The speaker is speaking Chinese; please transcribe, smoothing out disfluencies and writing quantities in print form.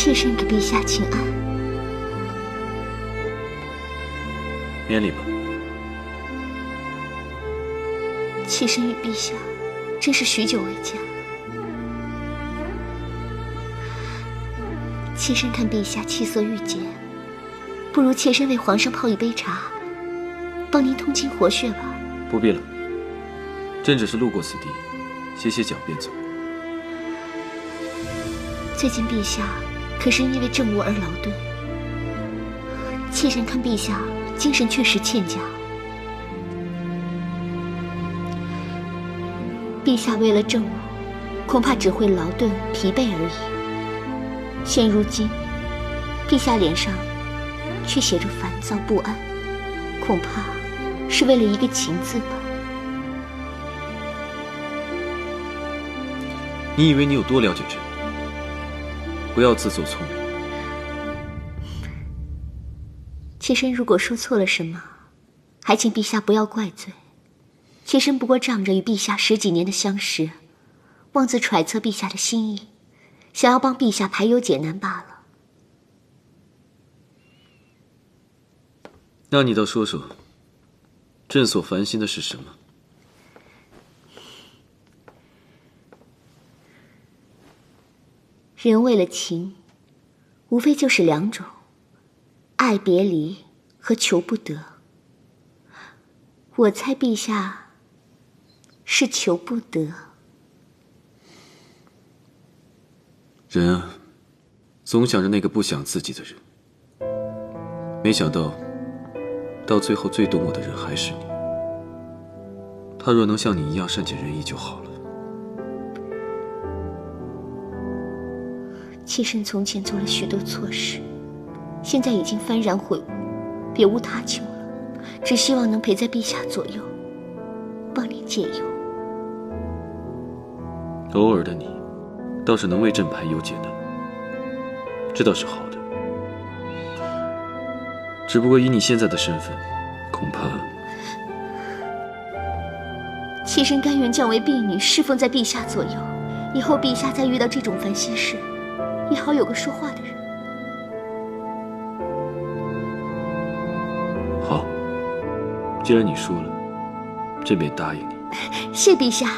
妾身给陛下请安。免礼吧。妾身与陛下真是许久未见。妾身看陛下气色郁结，不如妾身为皇上泡一杯茶，帮您通经活血吧。不必了，朕只是路过此地，歇歇脚便走。最近陛下可是因为政务而劳顿，妾身看陛下精神确实欠佳。陛下为了政务，恐怕只会劳顿疲惫而已。现如今，陛下脸上却写着烦躁不安，恐怕是为了一个情字吧。你以为你有多了解朕？不要自作聪明。妾身如果说错了什么，还请陛下不要怪罪。妾身不过仗着与陛下10几年的相识，妄自揣测陛下的心意，想要帮陛下排忧解难罢了。那你倒说说，朕所烦心的是什么？人为了情，无非就是2种：爱别离和求不得。我猜陛下是求不得。人啊，总想着那个不想自己的人，没想到到最后最懂我的人还是你。他若能像你一样善解人意就好了。妾身从前做了许多错事，现在已经幡然悔悟，别无他求了，只希望能陪在陛下左右，帮你解忧。偶尔的你，倒是能为朕排忧解难，这倒是好的。只不过以你现在的身份，恐怕……妾身甘愿降为婢女，侍奉在陛下左右，以后陛下再遇到这种烦心事，也好有个说话的人。好，既然你说了，朕便答应你。谢陛下。